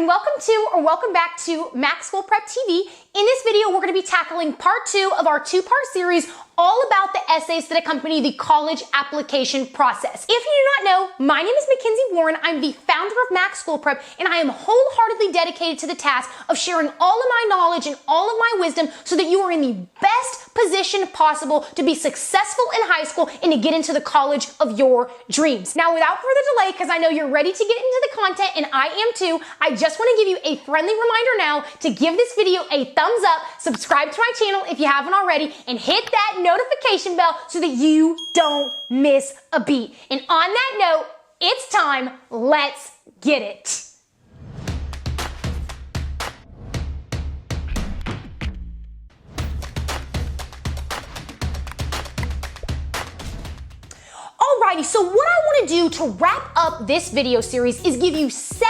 and welcome back to Mac School Prep TV. In this video, we're going to be tackling part 2 of our 2-part series all about the essays that accompany the college application process. If you do not know, my name is Mackenzie Warren. I'm the founder of Mac School Prep, and I am wholeheartedly dedicated to the task of sharing all of my knowledge and all of my wisdom so that you are in the best position possible to be successful in high school and to get into the college of your dreams. Now, without further delay, because I know you're ready to get into the content, and I am too, I just want to give you a friendly reminder now to give this video a thumbs up, subscribe to my channel if you haven't already, and hit that notification bell so that you don't miss a beat. And on that note, it's time. Let's get it. Alrighty, so what I want to do to wrap up this video series is give you 7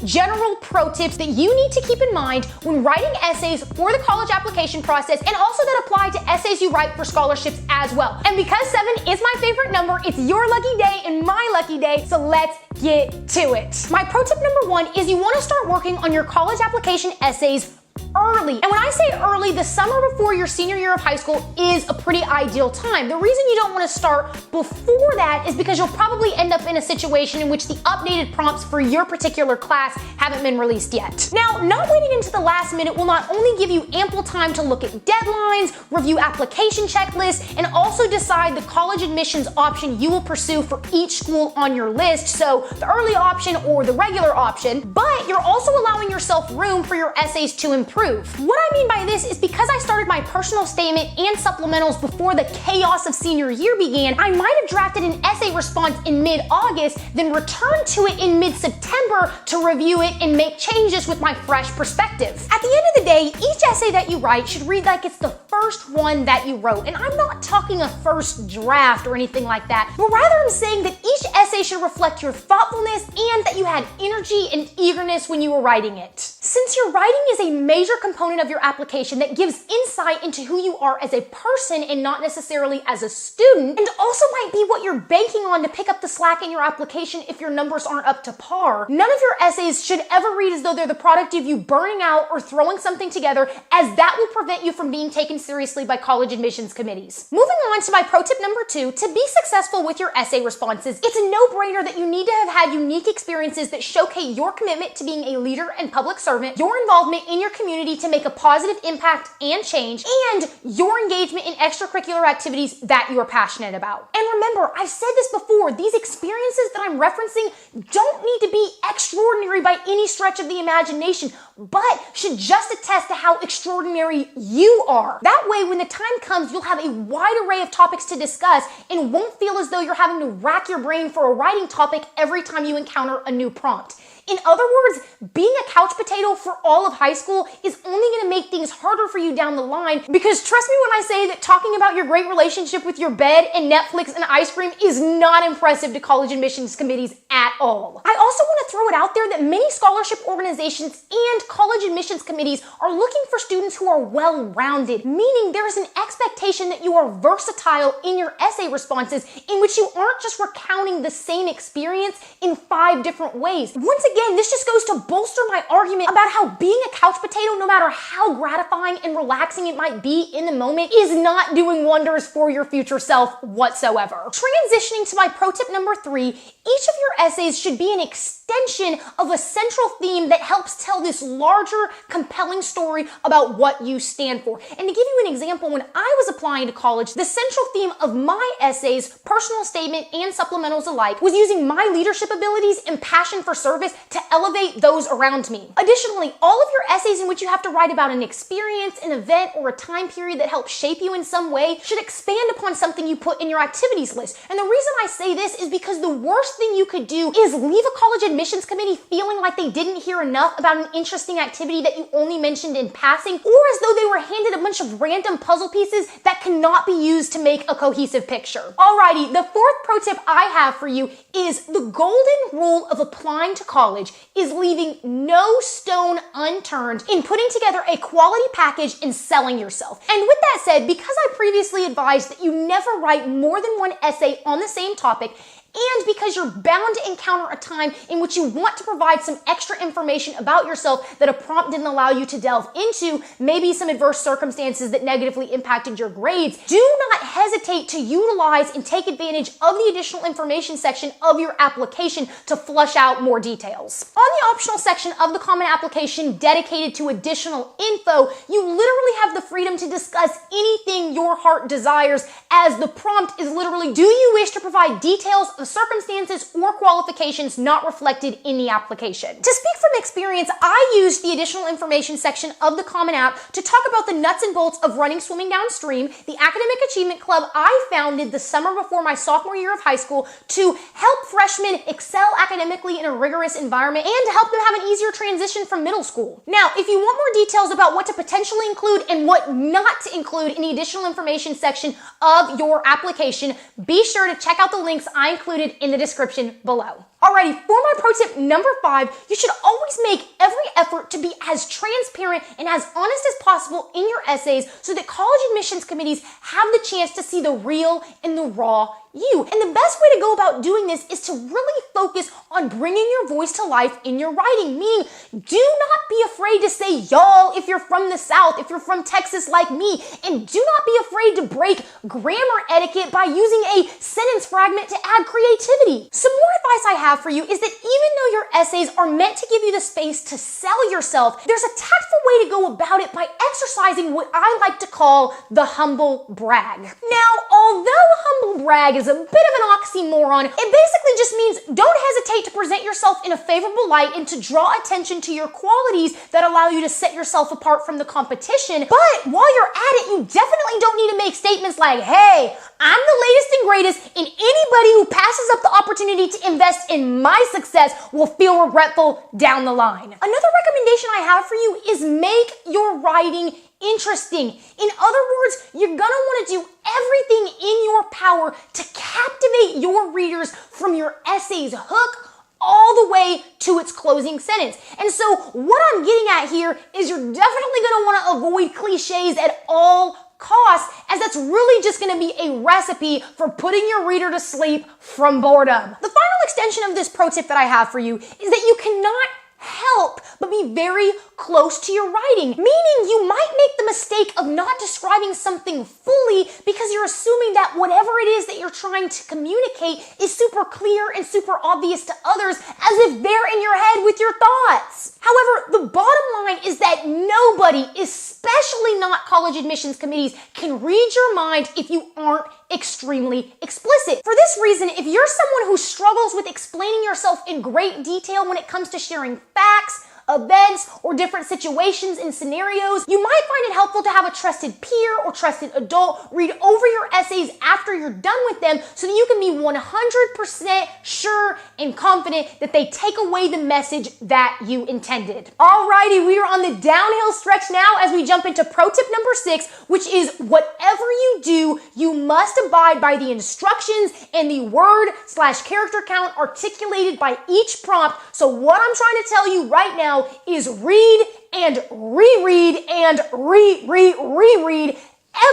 general pro tips that you need to keep in mind when writing essays for the college application process, and also that apply to essays you write for scholarships as well. And because 7 is my favorite number, it's your lucky day and my lucky day, so let's get to it. My pro tip number 1 is you want to start working on your college application essays early. And when I say early, the summer before your senior year of high school is a pretty ideal time. The reason you don't want to start before that is because you'll probably end up in a situation in which the updated prompts for your particular class haven't been released yet. Now, not waiting into the last minute will not only give you ample time to look at deadlines, review application checklists, and also decide the college admissions option you will pursue for each school on your list, so the early option or the regular option, but you're also allowing yourself room for your essays to improve. What I mean by this is because I started my personal statement and supplementals before the chaos of senior year began, I might have drafted an essay response in mid-August, then returned to it in mid-September to review it and make changes with my fresh perspective. At the end of the day, each essay that you write should read like it's the first one that you wrote. And I'm not talking a first draft or anything like that, but rather I'm saying that each essay should reflect your thoughtfulness and that you had energy and eagerness when you were writing it. Since your writing is a major component of your application that gives insight into who you are as a person and not necessarily as a student, and also might be what you're banking on to pick up the slack in your application if your numbers aren't up to par, none of your essays should ever read as though they're the product of you burning out or throwing something together, as that will prevent you from being taken seriously by college admissions committees. Moving on to my pro tip number 2, to be successful with your essay responses, it's a no-brainer that you need to have had unique experiences that showcase your commitment to being a leader and public servant, your involvement in your community to make a positive impact and change, and your engagement in extracurricular activities that you are passionate about. And remember, I've said this before, these experiences that I'm referencing don't need to be extraordinary by any stretch of the imagination, but should just attest to how extraordinary you are. That way, when the time comes, you'll have a wide array of topics to discuss and won't feel as though you're having to rack your brain for a writing topic every time you encounter a new prompt. In other words, being a couch potato for all of high school is only going to make things harder for you down the line, because trust me when I say that talking about your great relationship with your bed and Netflix and ice cream is not impressive to college admissions committees at all. I also want to throw it out there that many scholarship organizations and college admissions committees are looking for students who are well-rounded, meaning there is an expectation that you are versatile in your essay responses, in which you aren't just recounting the same experience in 5 different ways. Once again, this just goes to bolster my argument about how being a couch potato, no matter how gratifying and relaxing it might be in the moment, is not doing wonders for your future self whatsoever. Transitioning to my pro tip number 3, each of your essays should be an extension of a central theme that helps tell this larger, compelling story about what you stand for. And to give you an example, when I was applying to college, the central theme of my essays, personal statement and supplementals alike, was using my leadership abilities and passion for service to elevate those around me. Additionally, all of your essays in which you have to write about an experience, an event, or a time period that helped shape you in some way should expand upon something you put in your activities list. And the reason I say this is because the worst thing you could do is leave a college admissions committee feeling like they didn't hear enough about an interesting activity that you only mentioned in passing, or as though they were handed a bunch of random puzzle pieces that cannot be used to make a cohesive picture. Alrighty, the 4th pro tip I have for you is the golden rule of applying to college is leaving no stone unturned in putting together a quality package and selling yourself. And with that said, because I previously advised that you never write more than 1 essay on the same topic, and because you're bound to encounter a time in which you want to provide some extra information about yourself that a prompt didn't allow you to delve into, maybe some adverse circumstances that negatively impacted your grades, do not hesitate to utilize and take advantage of the additional information section of your application to flush out more details. On the optional section of the Common Application dedicated to additional info, you literally have the freedom to discuss anything your heart desires, as the prompt is literally, do you wish to provide details of circumstances or qualifications not reflected in the application? To speak from experience, I used the additional information section of the Common App to talk about the nuts and bolts of running swimming downstream, the academic achievement club I founded the summer before my sophomore year of high school to help freshmen excel academically in a rigorous environment and to help them have an easier transition from middle school. Now, if you want more details about what to potentially include and what not to include in the additional information section of your application, be sure to check out the links I included in the description below. Alrighty, for my pro tip number 5, you should always make every effort to be as transparent and as honest as possible in your essays so that college admissions committees have the chance to see the real and the raw you. And the best way to go about doing this is to really focus on bringing your voice to life in your writing, meaning do not be afraid to say y'all if you're from the South, if you're from Texas like me, and do not be afraid to break grammar etiquette by using a sentence fragment to add creativity. Some more advice I have for you is that even though your essays are meant to give you the space to sell yourself, there's a tactful way to go about it by exercising what I like to call the humble brag. Now, although humble brag is a bit of an oxymoron, it basically just means don't hesitate to present yourself in a favorable light and to draw attention to your qualities that allow you to set yourself apart from the competition. But while you're at it, you definitely don't need to make statements like, hey, I'm the latest and greatest, and anybody who passes up the opportunity to invest in my success will feel regretful down the line. Another recommendation I have for you is make your writing interesting. In other words, you're gonna want to do everything in your power to captivate your readers from your essay's hook all the way to its closing sentence. And so what I'm getting at here is you're definitely gonna want to avoid cliches at all costs, as that's really just going to be a recipe for putting your reader to sleep from boredom. The final extension of this pro tip that I have for you is that you cannot help but be very close to your writing, meaning you might make the mistake of not describing something fully because you're assuming that whatever it is that you're trying to communicate is super clear and super obvious to others, as if they're in your head with your thoughts. However, the bottom line is that nobody, especially not college admissions committees, can read your mind if you aren't extremely explicit. For this reason, if you're someone who struggles with explaining yourself in great detail when it comes to sharing facts, events, or different situations and scenarios, you might find it helpful to have a trusted peer or trusted adult read over your essays after you're done with them so that you can be 100% sure and confident that they take away the message that you intended. Alrighty, we are on the downhill stretch now as we jump into pro tip number 6, which is whatever you do, you must abide by the instructions and the word/character count articulated by each prompt. So what I'm trying to tell you right now is read and reread and reread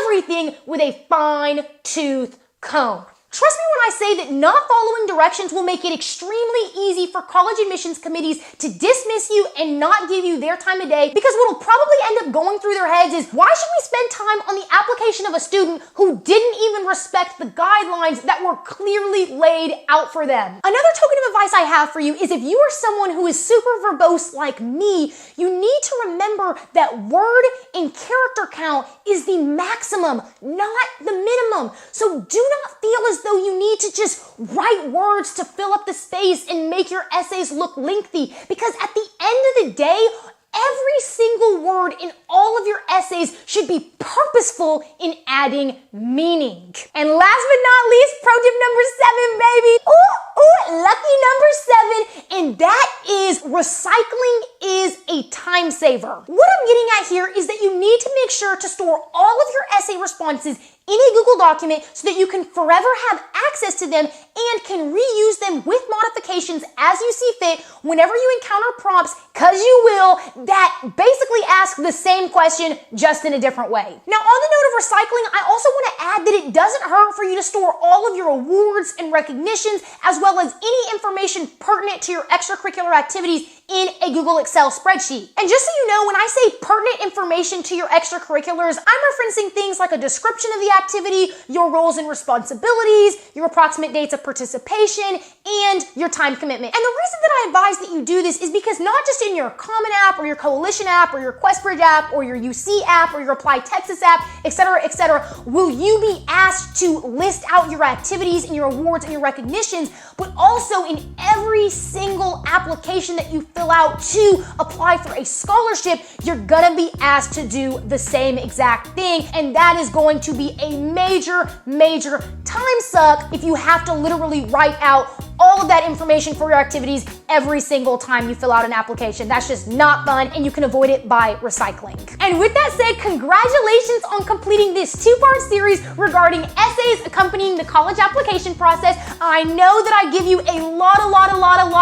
everything with a fine-tooth comb. Trust me when I say that not following directions will make it extremely easy for college admissions committees to dismiss you and not give you their time of day, because what will probably end up going through their heads is, why should we spend time on the application of a student who didn't even respect the guidelines that were clearly laid out for them? Another token of advice I have for you is, if you are someone who is super verbose like me, you need to remember that word and character count is the maximum, not the minimum. So do not feel as though you need to just write words to fill up the space and make your essays look lengthy, because at the end of the day, every single word in all of your essays should be purposeful in adding meaning. And last but not least, pro tip number 7, baby. Lucky number 7, and that is recycling is a time saver. What I'm getting at here is that you need to make sure to store all of your essay responses in a Google document so that you can forever have access to them and can reuse them with modifications as you see fit whenever you encounter prompts because you will, that basically ask the same question just in a different way. Now, on the note of recycling, I also want to add that it doesn't hurt for you to store all of your awards and recognitions, as well as any information pertinent to your extracurricular activities in a Google Excel spreadsheet. And just so you know, when I say pertinent information to your extracurriculars, I'm referencing things like a description of the activity, your roles and responsibilities, your approximate dates of participation, and your time commitment. And the reason that I advise that you do this is because not just in your Common App or your Coalition app or your QuestBridge app or your UC app or your Apply Texas app, etc., will you be asked to list out your activities and your awards and your recognitions, but also in every single application that you fill out to apply for a scholarship, you're gonna be asked to do the same exact thing. And that is going to be a major time suck if you have to literally write out all of that information for your activities every single time you fill out an application. That's just not fun, and you can avoid it by recycling. And with that said, congratulations on completing this two-part series regarding essays accompanying the college application process. I know that I give you a lot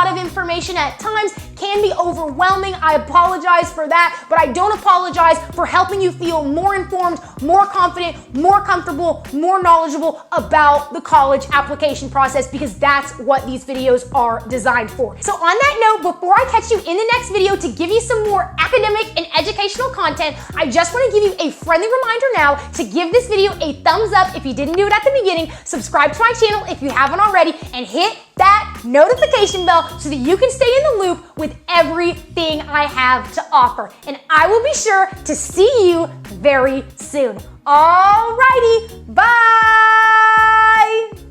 of information at times, can be overwhelming. I apologize for that, but I don't apologize for helping you feel more informed, more confident, more comfortable, more knowledgeable about the college application process, because that's what these videos are designed for. So on that note, before I catch you in the next video to give you some more academic and educational content, I just want to give you a friendly reminder now to give this video a thumbs up if you didn't do it at the beginning, subscribe to my channel if you haven't already, and hit that notification bell so that you can stay in the loop with everything I have to offer. And I will be sure to see you very soon. Alrighty, bye!